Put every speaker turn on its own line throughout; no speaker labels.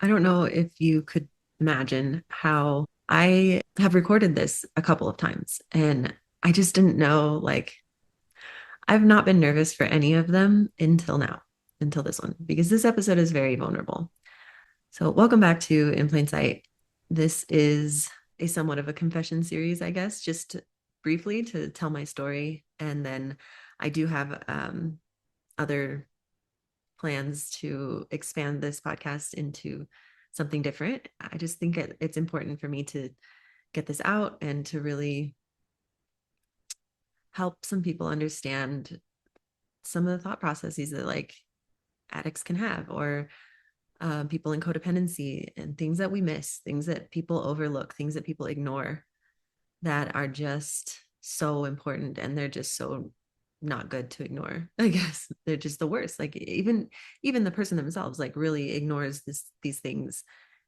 I don't know if you could imagine how I have recorded this a couple of times and I just didn't know, like, I've not been nervous for any of them until now, until this one, because this episode is very vulnerable. So, welcome back to In Plain Sight. This is a somewhat of a confession series, I guess, just briefly to tell my story. And then I do have other plans to expand this podcast into something different. I just think it's important for me to get this out and to really help some people understand some of the thought processes that like addicts can have or people in codependency and things that we miss, things that people overlook, things that people ignore that are just so important and they're just so not good to ignore. I guess they're just the worst. Like even the person themselves like really ignores these things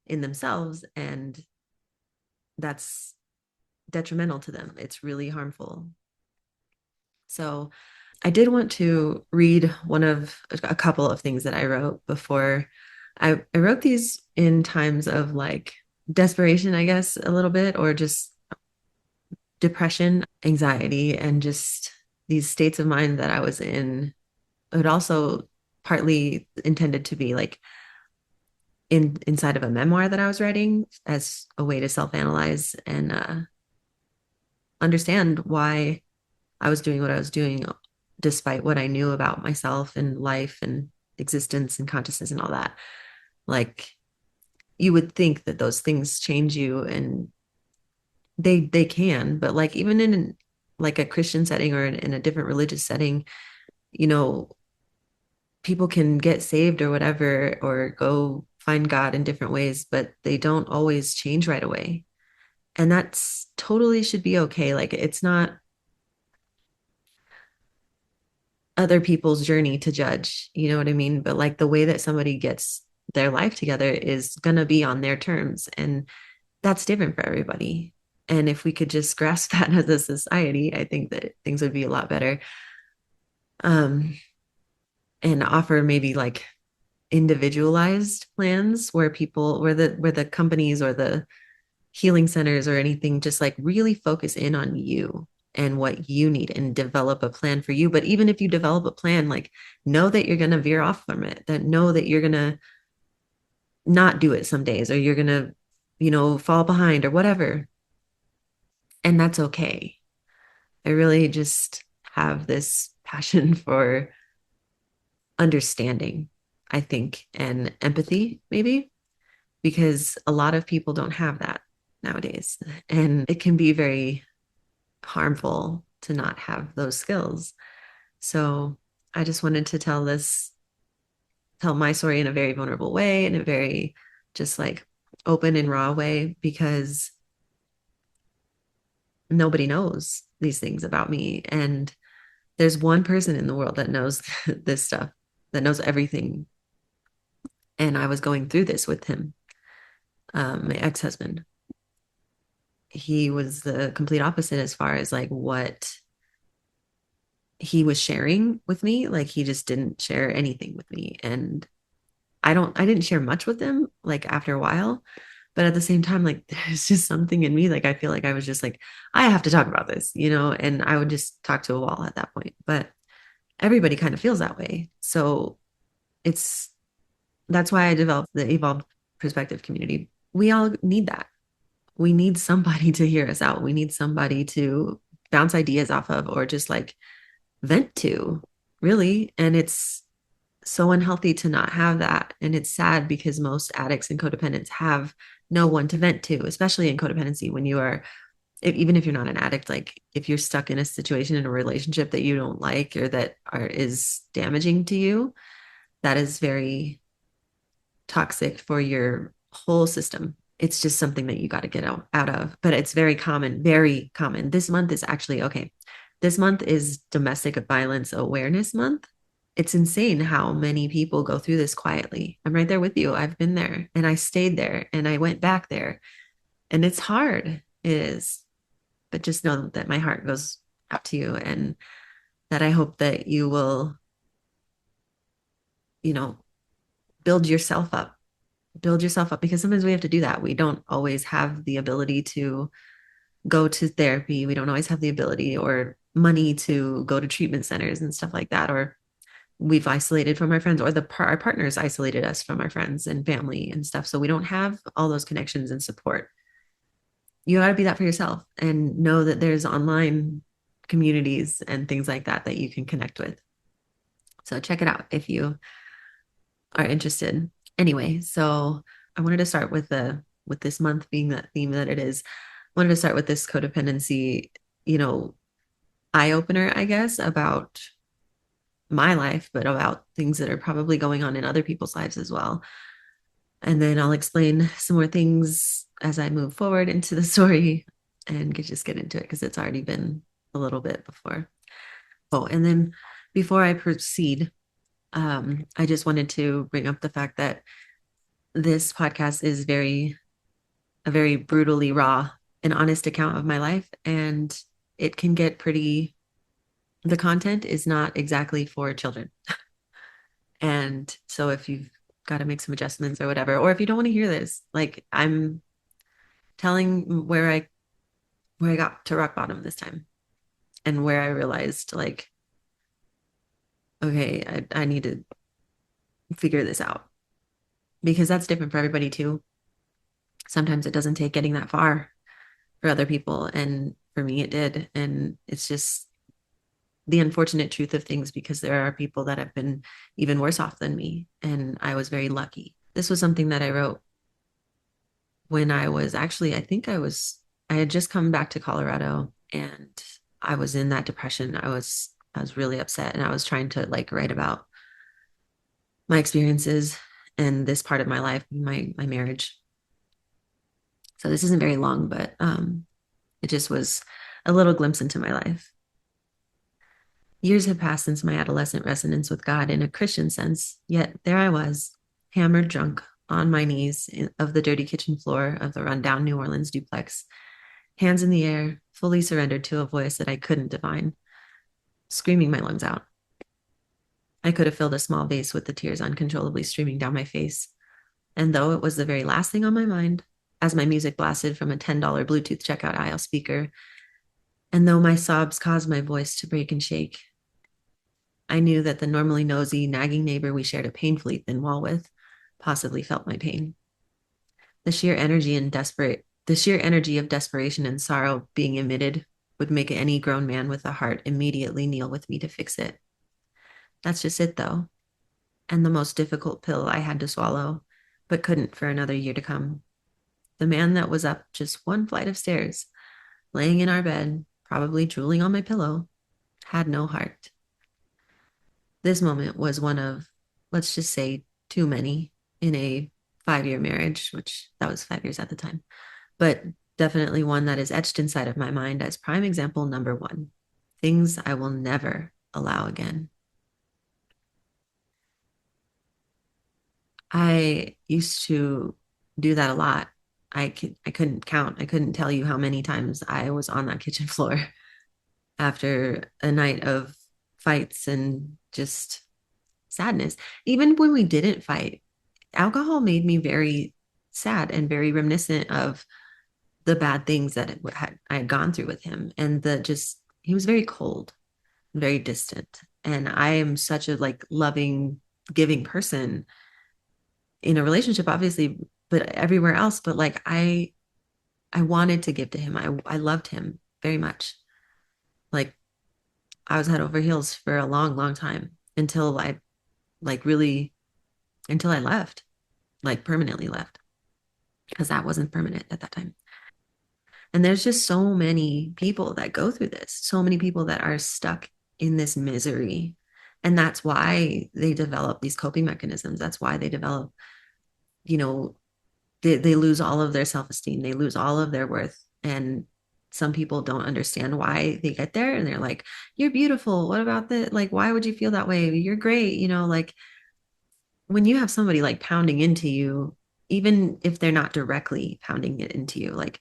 in themselves, and that's detrimental to them. It's really harmful. So I did want to read one of a couple of things that I wrote before. I wrote these in times of like desperation, I guess, a little bit, or just depression, anxiety, and just these states of mind that I was in. It also partly intended to be like inside of a memoir that I was writing as a way to self-analyze and understand why I was doing what I was doing, despite what I knew about myself and life and existence and consciousness and all that. Like you would think that those things change you, and they can, but like even in like a Christian setting or in a different religious setting, you know, people can get saved or whatever or go find God in different ways, but they don't always change right away. And that's totally should be okay. Like it's not other people's journey to judge, you know what I mean? But like the way that somebody gets their life together is going to be on their terms. And that's different for everybody. And if we could just grasp that as a society, I think that things would be a lot better. Um, and offer maybe like individualized plans where people, where the companies or the healing centers or anything just like really focus in on you and what you need and develop a plan for you. But even if you develop a plan, like know that you're going to veer off from it, that know that you're going to not do it some days or you're going to, fall behind or whatever. And that's okay. I really just have this passion for understanding, I think, and empathy, maybe, because a lot of people don't have that nowadays. And it can be very harmful to not have those skills. So I just wanted to tell my story in a very vulnerable way, in a very just like open and raw way, because nobody knows these things about me. And there's one person in the world that knows this stuff, that knows everything. And I was going through this with him, my ex-husband. He was the complete opposite as far as like what he was sharing with me. Like he just didn't share anything with me. And I didn't share much with him like after a while. But at the same time, like there's just something in me. Like I feel like I was just like, I have to talk about this, and I would just talk to a wall at that point. But everybody kind of feels that way. So it's that's why I developed the evolved perspective community. We all need that. We need somebody to hear us out. We need somebody to bounce ideas off of or just like vent to, really. And it's so unhealthy to not have that. And it's sad because most addicts and codependents have no one to vent to, especially in codependency when you are, even if you're not an addict, like if you're stuck in a situation in a relationship that you don't like or that is damaging to you, that is very toxic for your whole system. It's just something that you got to get out of. But it's very common, very common. This month is actually okay. This month is Domestic Violence Awareness Month. It's insane how many people go through this quietly. I'm right there with you. I've been there and I stayed there and I went back there. And it's hard. It is. But just know that my heart goes out to you and that I hope that you will, you know, build yourself up build yourself up, because sometimes we have to do that. We don't always have the ability to go to therapy. We don't always have the ability or money to go to treatment centers and stuff like that. Or we've isolated from our friends, or our partners isolated us from our friends and family and stuff. So we don't have all those connections and support. You got to be that for yourself and know that there's online communities and things like that that you can connect with. So check it out if you are interested. Anyway, so I wanted to start with this month being that theme that it is. I wanted to start with this codependency, you know, eye opener, I guess, about my life, but about things that are probably going on in other people's lives as well. And then I'll explain some more things as I move forward into the story and just get into it because it's already been a little bit before. Oh, and then before I proceed, I just wanted to bring up the fact that this podcast is a very brutally raw and honest account of my life. And it can get the content is not exactly for children. And so if you've got to make some adjustments or whatever, or if you don't want to hear this, like I'm telling where I got to rock bottom this time and where I realized like, okay, I need to figure this out because that's different for everybody too. Sometimes it doesn't take getting that far for other people. And for me, it did. And it's just the unfortunate truth of things because there are people that have been even worse off than me. And I was very lucky. This was something that I wrote when I was actually, I had just come back to Colorado and I was in that depression. I was really upset and I was trying to like write about my experiences and this part of my life, my marriage. So this isn't very long, but it just was a little glimpse into my life. Years had passed since my adolescent resonance with God in a Christian sense, yet there I was, hammered drunk, on my knees of the dirty kitchen floor of the rundown New Orleans duplex, hands in the air, fully surrendered to a voice that I couldn't divine, screaming my lungs out. I could have filled a small vase with the tears uncontrollably streaming down my face. And though it was the very last thing on my mind, as my music blasted from a $10 Bluetooth checkout aisle speaker, and though my sobs caused my voice to break and shake, I knew that the normally nosy, nagging neighbor we shared a painfully thin wall with possibly felt my pain. The sheer energy of desperation and sorrow being emitted would make any grown man with a heart immediately kneel with me to fix it. That's just it, though, and the most difficult pill I had to swallow, but couldn't for another year to come. The man that was up just one flight of stairs, laying in our bed, probably drooling on my pillow, had no heart. This moment was one of, let's just say, too many in a 5 year marriage, which that was 5 years at the time, but definitely one that is etched inside of my mind as prime example number one. Things I will never allow again. I used to do that a lot. I couldn't count. I couldn't tell you how many times I was on that kitchen floor after a night of fights and just sadness. Even when we didn't fight, alcohol made me very sad and very reminiscent of the bad things that I had gone through with him. And he was very cold, very distant. And I am such a like loving, giving person in a relationship, obviously, but everywhere else. But like I wanted to give to him. I loved him very much. Like I was head over heels for a long, long time until I like really until I left, like permanently left, because that wasn't permanent at that time. And there's just so many people that go through this, so many people that are stuck in this misery. And that's why they develop these coping mechanisms. That's why they develop, you know, they lose all of their self-esteem, they lose all of their worth. And some people don't understand why they get there. And they're like, you're beautiful. What about the like, why would you feel that way? You're great. Like when you have somebody like pounding into you, even if they're not directly pounding it into you, like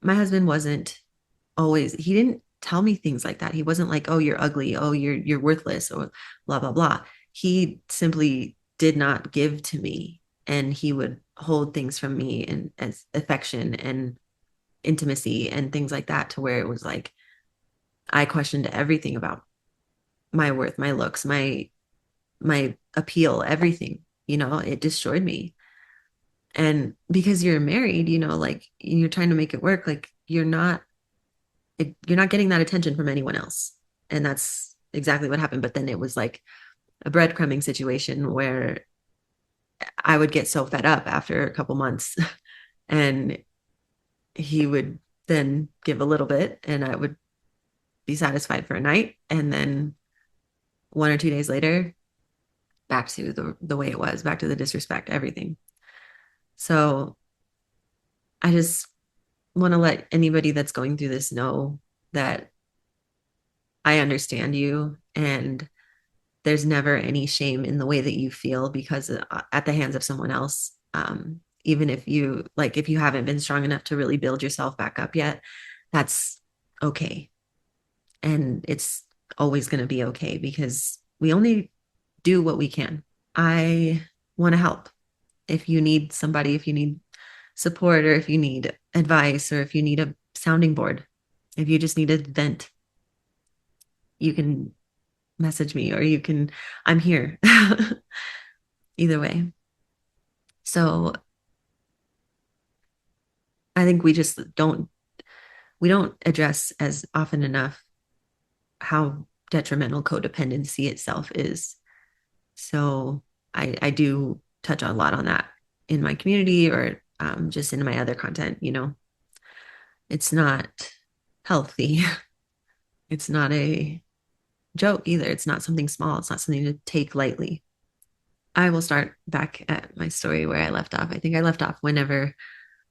my husband wasn't he didn't tell me things like that. He wasn't like, oh, you're ugly, oh, you're worthless, or blah blah blah. He simply did not give to me and he would hold things from me and as affection and intimacy and things like that, to where it was like I questioned everything about my worth, my looks, my appeal, everything. It destroyed me. And because you're married, like you're trying to make it work, like you're not getting that attention from anyone else. And that's exactly what happened. But then it was like a breadcrumbing situation where I would get so fed up after a couple months and he would then give a little bit and I would be satisfied for a night. And then 1 or 2 days later, back to the way it was, back to the disrespect, everything. So I just want to let anybody that's going through this know that I understand you, and there's never any shame in the way that you feel because at the hands of someone else. Even if you haven't been strong enough to really build yourself back up yet, that's okay. And it's always going to be okay because we only do what we can. I want to help. If you need somebody, if you need support, or if you need advice, or if you need a sounding board, if you just need a vent, you can message me, or I'm here. Either way. So I think we don't address as often enough how detrimental codependency itself is. So I do touch a lot on that in my community, or just in my other content. It's not healthy. It's not a joke either. It's not something small. It's not something to take lightly. I will start back at my story where I left off. I think I left off whenever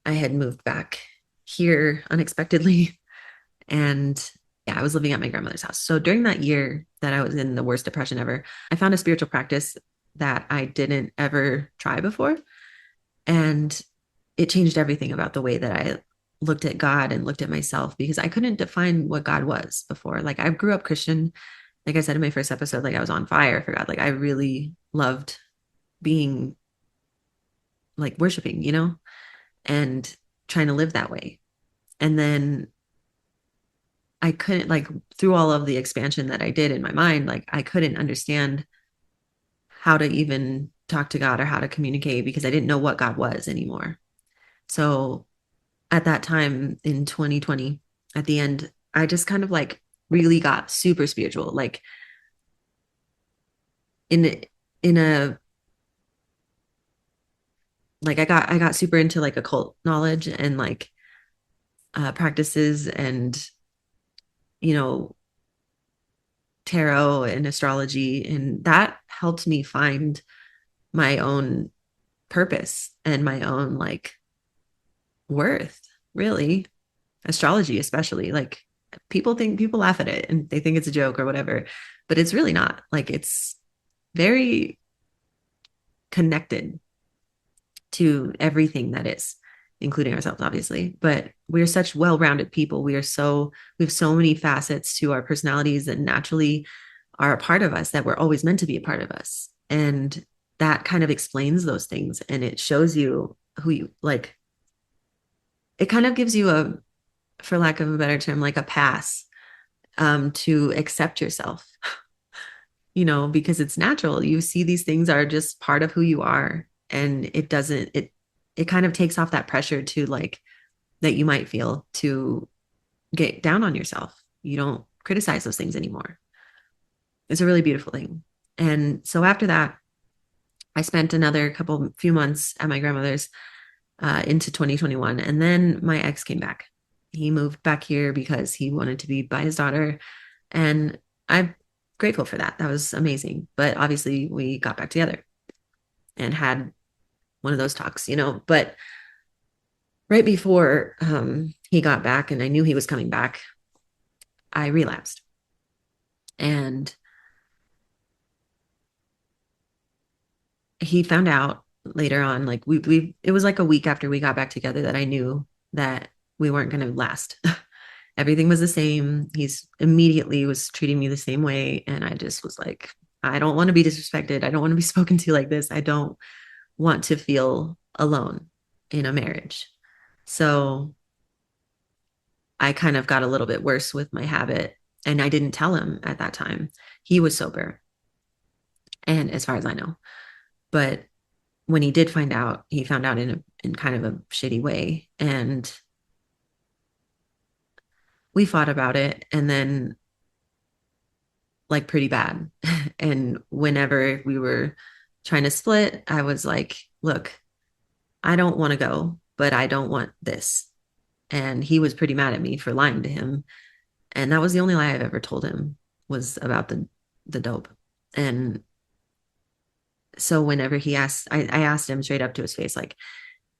I had moved back here unexpectedly. And yeah, I was living at my grandmother's house. So during that year that I was in the worst depression ever, I found a spiritual practice that I didn't ever try before. And it changed everything about the way that I looked at God and looked at myself, because I couldn't define what God was before. Like, I grew up Christian. Like I said in my first episode, like I was on fire for God. Like I really loved being like worshiping, and trying to live that way. And then I couldn't, like, through all of the expansion that I did in my mind, like I couldn't understand how to even talk to God or how to communicate, because I didn't know what God was anymore. So at that time in 2020, at the end, I just kind of like really got super spiritual, like in a like I got super into like occult knowledge and like practices, and you know tarot and astrology, and that helped me find my own purpose and my own like worth, really. Astrology especially, like people laugh at it and they think it's a joke or whatever, but it's really not. Like, it's very connected to everything that is, including ourselves, obviously. But we're such well-rounded people. We have so many facets to our personalities that naturally are a part of us, that we're always meant to be a part of us. And that kind of explains those things, and it shows you who you like. It kind of gives you for lack of a better term, like a pass to accept yourself, because it's natural. You see these things are just part of who you are. And it kind of takes off that pressure to like, that you might feel to get down on yourself. You don't criticize those things anymore. It's a really beautiful thing. And so after that, I spent another few months at my grandmother's into 2021. And then my ex came back. He moved back here because he wanted to be by his daughter. And I'm grateful for that. That was amazing. But obviously, we got back together and had one of those talks, But right before he got back and I knew he was coming back, I relapsed. And he found out later on, like it was like a week after we got back together, that I knew that we weren't going to last. Everything was the same. He's immediately was treating me the same way. And I just was like, I don't want to be disrespected. I don't want to be spoken to like this. I don't want to feel alone in a marriage. So I kind of got a little bit worse with my habit. And I didn't tell him at that time. He was sober. And as far as I know, but when he did find out, he found out in kind of a shitty way. And we fought about it. And then like pretty bad. And whenever we were trying to split, I was like, look, I don't want to go, but I don't want this. And he was pretty mad at me for lying to him. And that was the only lie I've ever told him was about the dope. And so whenever he asked, I asked him straight up to his face, like,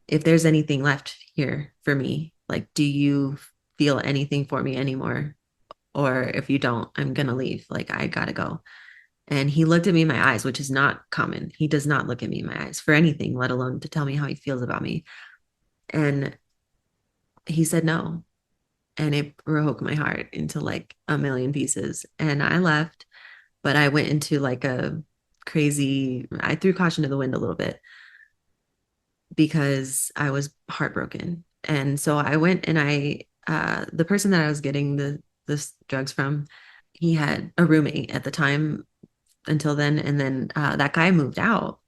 if there's anything left here for me, like, do you feel anything for me anymore? Or if you don't, I'm gonna leave. Like, I gotta go. And he looked at me in my eyes, which is not common. He does not look at me in my eyes for anything, let alone to tell me how he feels about me. And he said no. And it broke my heart into like a million pieces. And I left, but I went into like a crazy, I threw caution to the wind a little bit because I was heartbroken. And so I went and the person that I was getting the drugs from, he had a roommate at the time until then. And then that guy moved out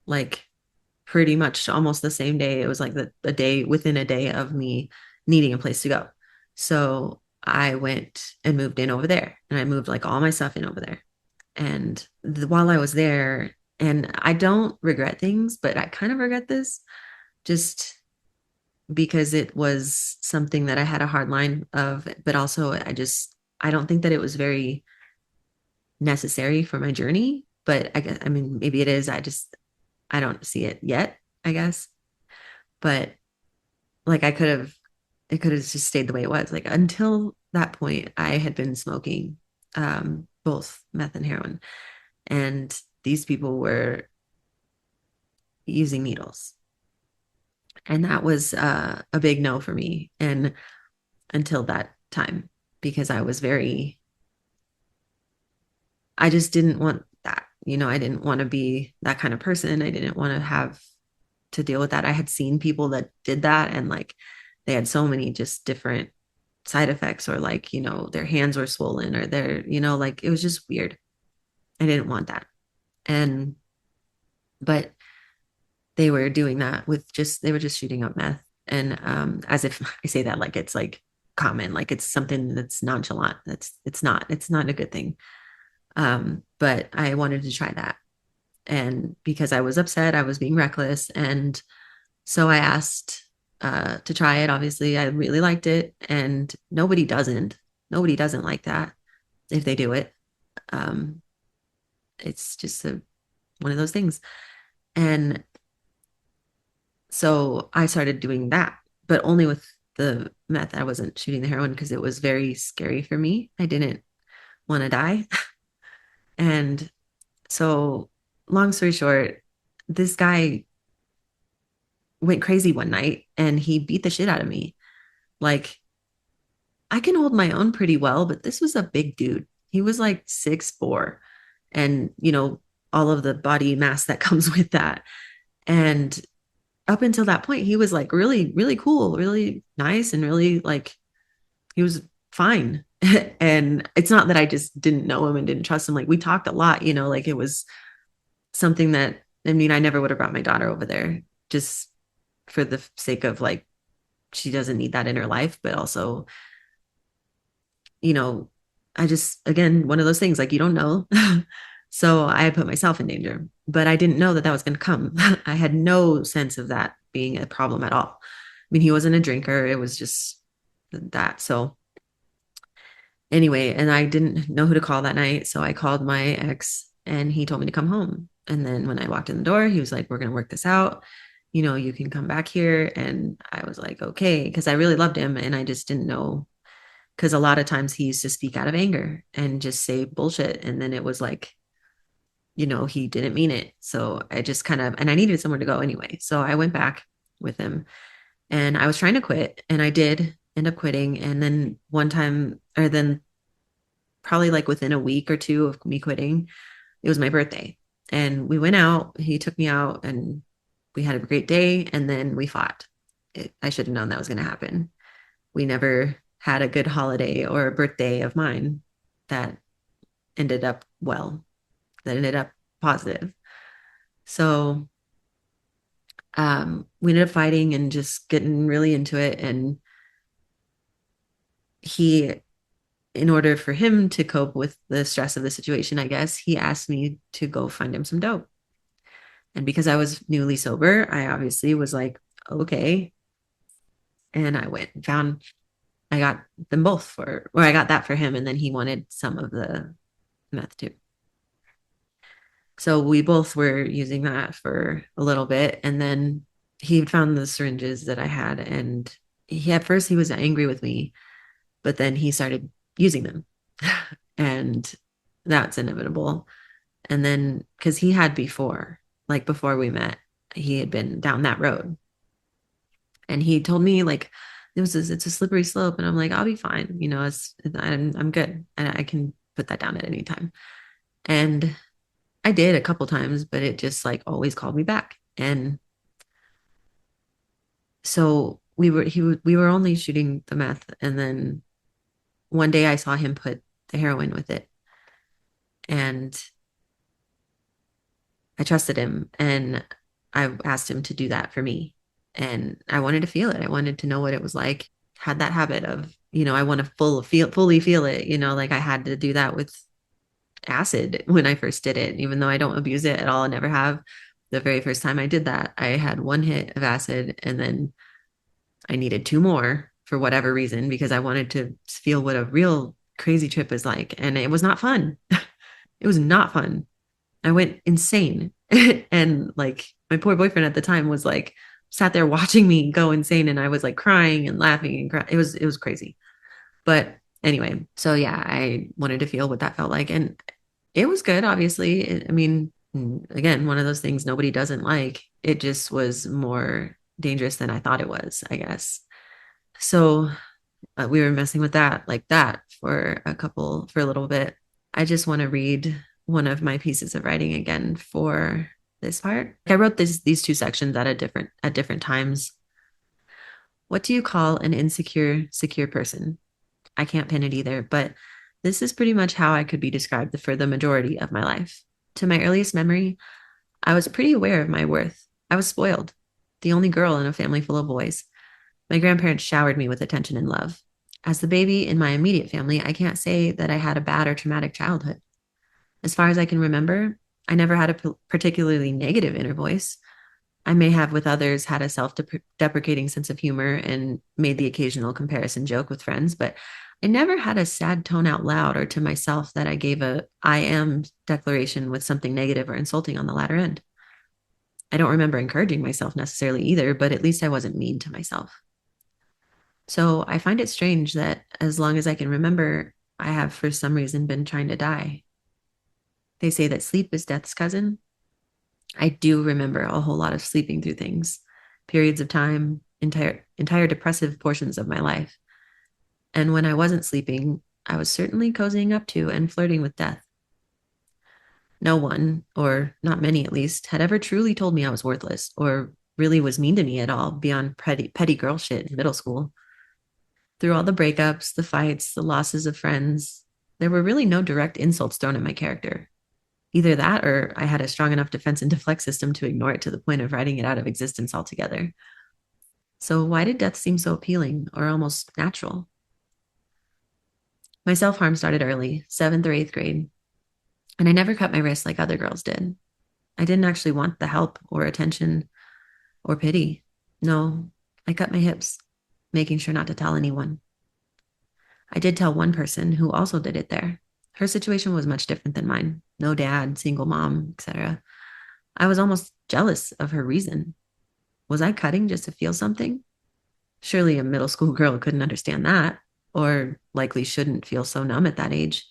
like pretty much almost the same day. It was like a day within a day of me needing a place to go. So I went and moved in over there and I moved like all my stuff in over there. And while I was there, and I don't regret things, but I kind of regret this just because it was something that I had a hard line of, but also I don't think that it was very necessary for my journey. But I guess, I mean, maybe it is. I don't see it yet, I guess. But like it could have just stayed the way it was. Like until that point, I had been smoking both meth and heroin. And these people were using needles. And that was a big no for me. And until that time, because I just didn't want that. You know, I didn't want to be that kind of person. I didn't want to have to deal with that. I had seen people that did that and like they had so many just different side effects or like, you know, their hands were swollen or like it was just weird. I didn't want that. And but they were doing that they were just shooting up meth. And as if I say that like it's like common, like it's something that's nonchalant. It's not a good thing. But I wanted to try that. And because I was upset, I was being reckless. And so I asked to try it. Obviously, I really liked it. And nobody doesn't. Nobody doesn't like that if they do it. Um, it's just one of those things. And so I started doing that, but only with the meth. I wasn't shooting the heroin because it was very scary for me. I didn't want to die. And so, long story short, this guy went crazy one night and he beat the shit out of me. Like, I can hold my own pretty well, but this was a big dude. He was like 6'4", and, all of the body mass that comes with that. And up until that point, he was like really, really cool, really nice, and really like he was fine. And it's not that I just didn't know him and didn't trust him. Like we talked a lot, like it was something that, I mean, I never would have brought my daughter over there just for the sake of like, she doesn't need that in her life, but also, you know, I just, again, one of those things like you don't know. So I put myself in danger, but I didn't know that that was going to come. I had no sense of that being a problem at all. I mean, he wasn't a drinker. It was just that. So anyway, and I didn't know who to call that night. So I called my ex and he told me to come home. And then when I walked in the door, he was like, we're going to work this out. You can come back here. And I was like, okay, because I really loved him. And I just didn't know. Because a lot of times he used to speak out of anger and just say bullshit. And then it was like, he didn't mean it. So I just kind of, and I needed somewhere to go anyway. So I went back with him and I was trying to quit and I did end up quitting. And then one time, or then probably like within a week or two of me quitting, it was my birthday. And we went out, he took me out and We had a great day and then we fought. I should have known that was going to happen. We never had a good holiday or a birthday of mine that ended up well, that ended up positive. So we ended up fighting and just getting really into it. And he, in order for him to cope with the stress of the situation, I guess, he asked me to go find him some dope. And because I was newly sober, I obviously was like, okay. And I went and found, I got them both for, or I got that for him. And then he wanted some of the meth too. So we both were using that for a little bit. And then he found the syringes that I had. And at first he was angry with me, but then he started using them. And that's inevitable. And then, because he had before, like before we met, he had been down that road. And he told me, like, it's a slippery slope. And I'm like, I'll be fine. I'm good. And I can put that down at any time. And I did a couple times, but it just like always called me back. And so we were only shooting the meth. And then one day I saw him put the heroin with it. And I trusted him and I asked him to do that for me. And I wanted to feel it. I wanted to know what it was like. Had that habit of, I want to fully feel it, like I had to do that with acid when I first did it, even though I don't abuse it at all. I never have. The very first time I did that, I had one hit of acid and then I needed two more for whatever reason because I wanted to feel what a real crazy trip is like. And it was not fun. It was not fun. I went insane. And like my poor boyfriend at the time was like sat there watching me go insane and I was like crying and laughing and crying. It was crazy. But anyway, so yeah, I wanted to feel what that felt like and it was good obviously. I mean, again, one of those things nobody doesn't like. It just was more dangerous than I thought it was, I guess. So we were messing with that like that for a little bit. I just want to read one of my pieces of writing again for this part. I wrote these two sections at different times. What do you call an insecure, secure person? I can't pin it either, but this is pretty much how I could be described for the majority of my life. To my earliest memory, I was pretty aware of my worth. I was spoiled, the only girl in a family full of boys. My grandparents showered me with attention and love. As the baby in my immediate family, I can't say that I had a bad or traumatic childhood. As far as I can remember, I never had a particularly negative inner voice. I may have, with others, had a self deprecating sense of humor and made the occasional comparison joke with friends, but I never had a sad tone out loud or to myself that I gave a I am declaration with something negative or insulting on the latter end. I don't remember encouraging myself necessarily either, but at least I wasn't mean to myself. So I find it strange that as long as I can remember, I have for some reason been trying to die. They say that sleep is death's cousin. I do remember a whole lot of sleeping through things, periods of time, entire depressive portions of my life. And when I wasn't sleeping, I was certainly cozying up to and flirting with death. No one, or not many at least, had ever truly told me I was worthless or really was mean to me at all beyond petty girl shit in middle school. Through all the breakups, the fights, the losses of friends, there were really no direct insults thrown at my character. Either that or I had a strong enough defense and deflect system to ignore it to the point of writing it out of existence altogether. So why did death seem so appealing or almost natural? My self harm started early, seventh or eighth grade, and I never cut my wrist like other girls did. I didn't actually want the help or attention or pity. No, I cut my hips, making sure not to tell anyone. I did tell one person who also did it there. Her situation was much different than mine. No dad, single mom, etc. I was almost jealous of her reason. Was I cutting just to feel something? Surely a middle school girl couldn't understand that, or likely shouldn't feel so numb at that age.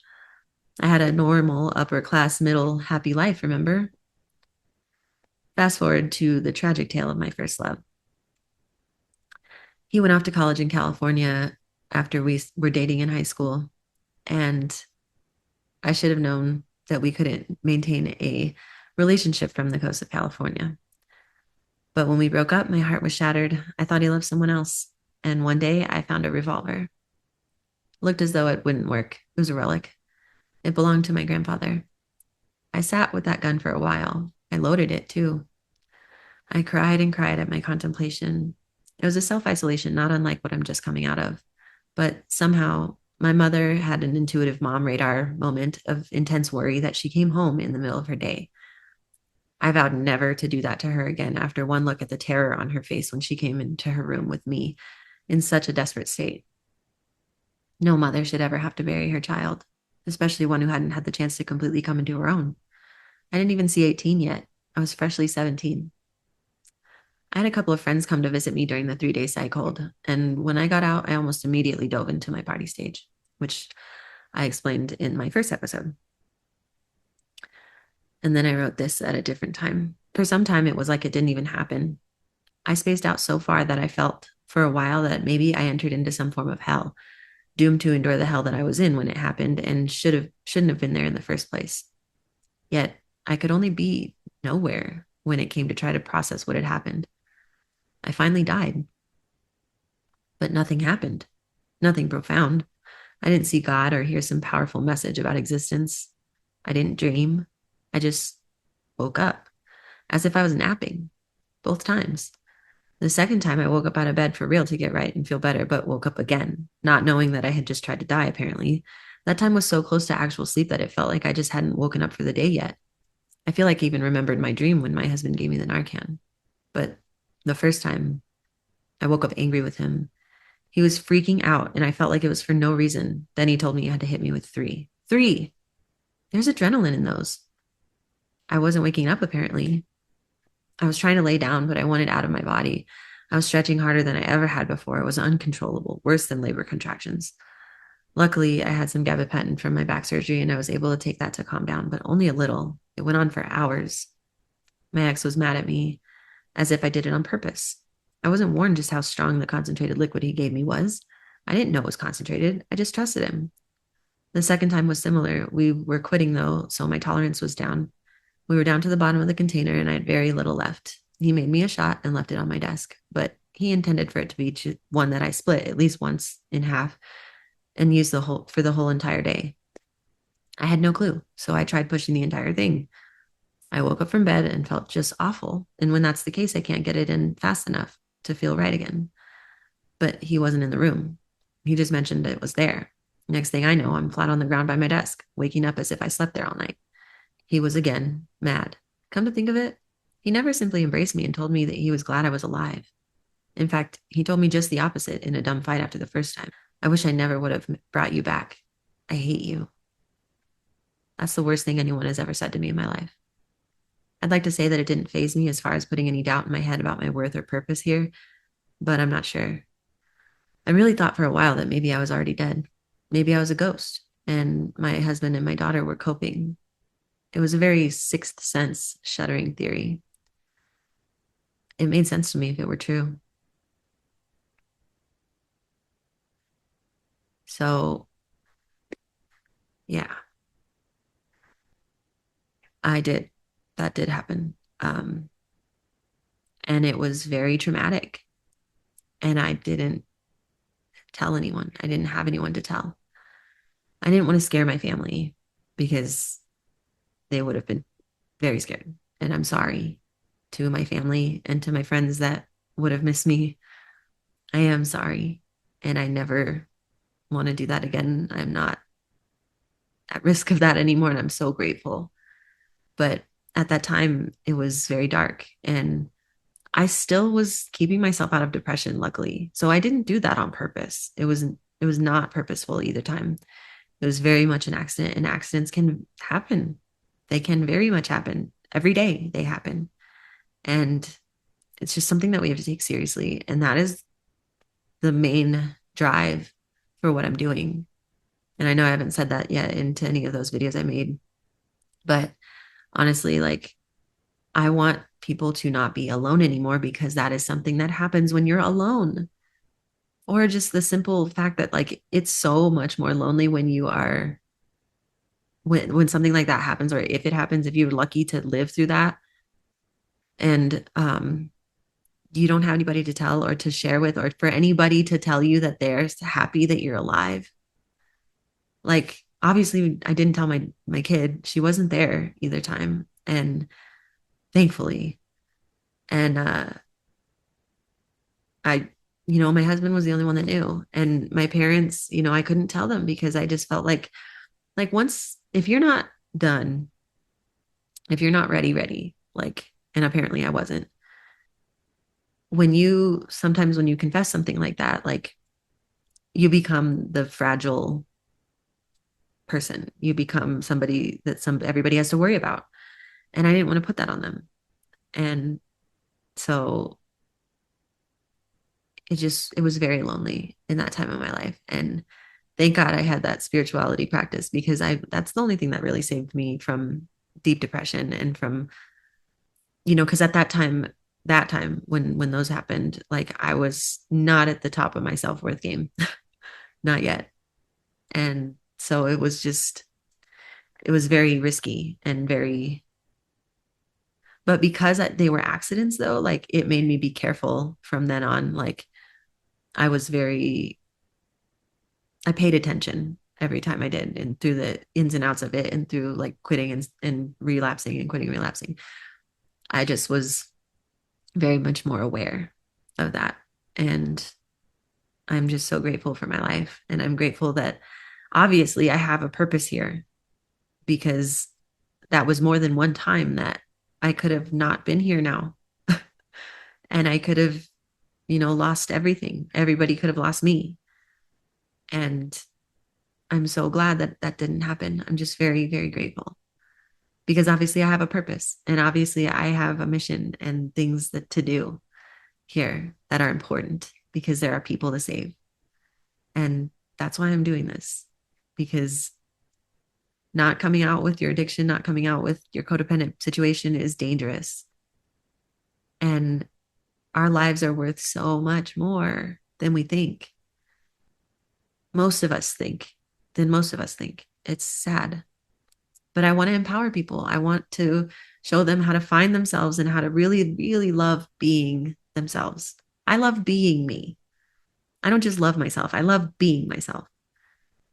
I had a normal, upper class, middle, happy life, remember? Fast forward to the tragic tale of my first love. He went off to college in California after we were dating in high school, and I should have known that we couldn't maintain a relationship from the coast of California. But when we broke up, my heart was shattered. I thought he loved someone else. And one day I found a revolver. Looked as though it wouldn't work. It was a relic. It belonged to my grandfather. I sat with that gun for a while. I loaded it too. I cried and cried at my contemplation. It was a self isolation, not unlike what I'm just coming out of. But somehow, my mother had an intuitive mom radar moment of intense worry that she came home in the middle of her day. I vowed never to do that to her again after one look at the terror on her face when she came into her room with me in such a desperate state. No mother should ever have to bury her child, especially one who hadn't had the chance to completely come into her own. I didn't even see 18 yet. I was freshly 17. I had a couple of friends come to visit me during the 3 days I cold, and when I got out, I almost immediately dove into my party stage, which I explained in my first episode. And then I wrote this at a different time. For some time, it was like it didn't even happen. I spaced out so far that I felt for a while that maybe I entered into some form of hell, doomed to endure the hell that I was in when it happened and shouldn't have been there in the first place. Yet I could only be nowhere when it came to try to process what had happened. I finally died, but nothing happened, nothing profound. I didn't see God or hear some powerful message about existence. I didn't dream. I just woke up as if I was napping both times. The second time, I woke up out of bed for real to get right and feel better, but woke up again, not knowing that I had just tried to die, apparently. That time was so close to actual sleep that it felt like I just hadn't woken up for the day yet. I feel like I even remembered my dream when my husband gave me the Narcan. But the first time, I woke up angry with him. He was freaking out, and I felt like it was for no reason. Then he told me he had to hit me with three. Three! There's adrenaline in those. I wasn't waking up, apparently. I was trying to lay down, but I wanted out of my body. I was stretching harder than I ever had before. It was uncontrollable, worse than labor contractions. Luckily, I had some gabapentin from my back surgery, and I was able to take that to calm down, but only a little. It went on for hours. My ex was mad at me, as if I did it on purpose. I wasn't warned just how strong the concentrated liquid he gave me was. I didn't know it was concentrated. I just trusted him. The second time was similar. We were quitting, though, so my tolerance was down. We were down to the bottom of the container, and I had very little left. He made me a shot and left it on my desk, but he intended for it to be one that I split at least once in half and used the whole entire day. I had no clue, so I tried pushing the entire thing. I woke up from bed and felt just awful. And when that's the case, I can't get it in fast enough to feel right again. But he wasn't in the room. He just mentioned it was there. Next thing I know, I'm flat on the ground by my desk, waking up as if I slept there all night. He was again mad. Come to think of it, he never simply embraced me and told me that he was glad I was alive. In fact, he told me just the opposite in a dumb fight after the first time. I wish I never would have brought you back. I hate you. That's the worst thing anyone has ever said to me in my life. I'd like to say that it didn't faze me as far as putting any doubt in my head about my worth or purpose here, but I'm not sure. I really thought for a while that maybe I was already dead. Maybe I was a ghost, and my husband and my daughter were coping. It was a very sixth sense, shuddering theory. It made sense to me if it were true. So, yeah, I did. That did happen. And it was very traumatic. And I didn't tell anyone. I didn't have anyone to tell. I didn't want to scare my family because they would have been very scared. And I'm sorry to my family and to my friends that would have missed me. I am sorry. And I never want to do that again. I'm not at risk of that anymore. And I'm so grateful. But at that time, it was very dark. And I still was keeping myself out of depression, luckily. So I didn't do that on purpose. It was not purposeful either time. It was very much an accident, and accidents can happen. They can very much happen. Every day they happen. And it's just something that we have to take seriously. And that is the main drive for what I'm doing. And I know I haven't said that yet into any of those videos I made, but honestly, like, I want people to not be alone anymore because that is something that happens when you're alone. Or just the simple fact that, like, it's so much more lonely when you are when something like that happens, or if it happens, if you're lucky to live through that. And you don't have anybody to tell or to share with, or for anybody to tell you that they're happy that you're alive. Like, obviously, I didn't tell my kid. She wasn't there either time. And thankfully. And I, my husband was the only one that knew. And my parents, I couldn't tell them because I just felt like once, if you're not done, if you're not ready, like, and apparently I wasn't, sometimes when you confess something like that, like, you become the fragile person. You become somebody that everybody has to worry about. And I didn't want to put that on them. And so it was very lonely in that time of my life. And thank God I had that spirituality practice, because that's the only thing that really saved me from deep depression and from, because at that time when those happened, like, I was not at the top of my self-worth game, not yet. And so it was very risky and very, but because they were accidents though, like, it made me be careful from then on. Like, I was very, I paid attention every time I did, and through the ins and outs of it, and through like quitting and relapsing and quitting, relapsing. I just was very much more aware of that. And I'm just so grateful for my life. And I'm grateful that obviously I have a purpose here, because that was more than one time that I could have not been here now. And I could have, lost everything. Everybody could have lost me. And I'm so glad that that didn't happen. I'm just very, very grateful, because obviously I have a purpose, and obviously I have a mission and things that to do here that are important, because there are people to save. And that's why I'm doing this, because not coming out with your addiction, not coming out with your codependent situation is dangerous. And our lives are worth so much more than we think. Most of us think, than most of us think. It's sad. But I want to empower people. I want to show them how to find themselves and how to really, really love being themselves. I love being me. I don't just love myself, I love being myself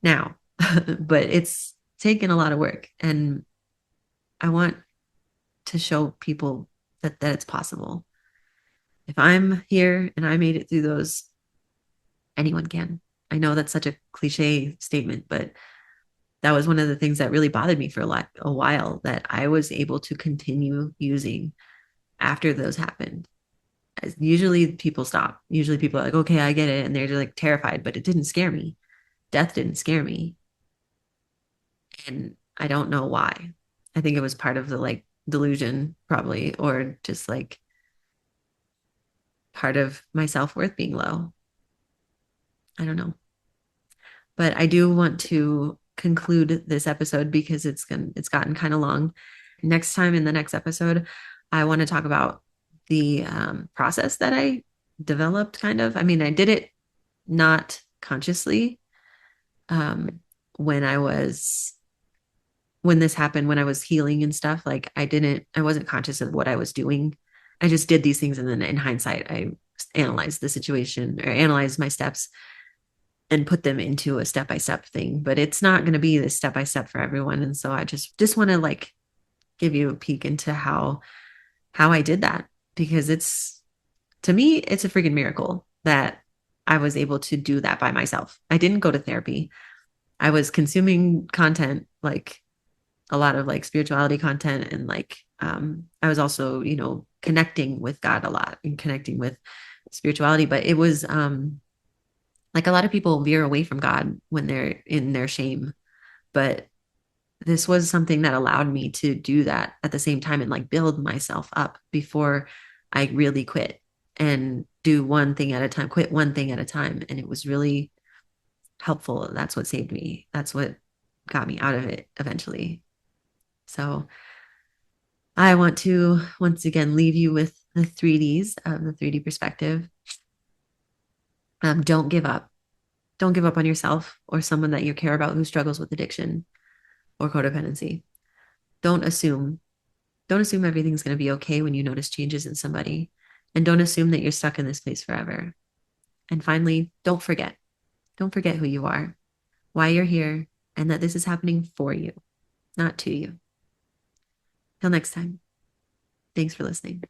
now. But it's taken a lot of work. And I want to show people that it's possible. If I'm here and I made it through those, anyone can. I know that's such a cliche statement, but that was one of the things that really bothered me for a while, that I was able to continue using after those happened. As usually people stop. Usually people are like, okay, I get it. And they're just like terrified, but it didn't scare me. Death didn't scare me. And I don't know why. I think it was part of the like delusion, probably, or just like part of my self-worth being low. I don't know. But I do want to conclude this episode because it's gotten kind of long. Next time, in the next episode, I want to talk about the process that I developed, kind of. I mean, I did it not consciously, um, when when this happened, when I was healing and stuff. Like, I wasn't conscious of what I was doing. I just did these things, and then in hindsight, I analyzed the situation, or analyzed my steps, and put them into a step-by-step thing. But it's not going to be this step-by-step for everyone. And so I just want to like give you a peek into how I did that, because to me, it's a freaking miracle that I was able to do that by myself. I didn't go to therapy. I was consuming content, like a lot of like spirituality content, and like I was also, connecting with God a lot and connecting with spirituality. But it was like, a lot of people veer away from God when they're in their shame. But this was something that allowed me to do that at the same time, and like build myself up before I really quit, and do one thing at a time, quit one thing at a time. And it was really helpful. That's what saved me. That's what got me out of it eventually. So I want to once again leave you with the 3Ds of the 3D perspective. Don't give up. Don't give up on yourself or someone that you care about who struggles with addiction or codependency. Don't assume. Don't assume everything's going to be okay when you notice changes in somebody. And don't assume that you're stuck in this place forever. And finally, don't forget. Don't forget who you are, why you're here, and that this is happening for you, not to you. Till next time, thanks for listening.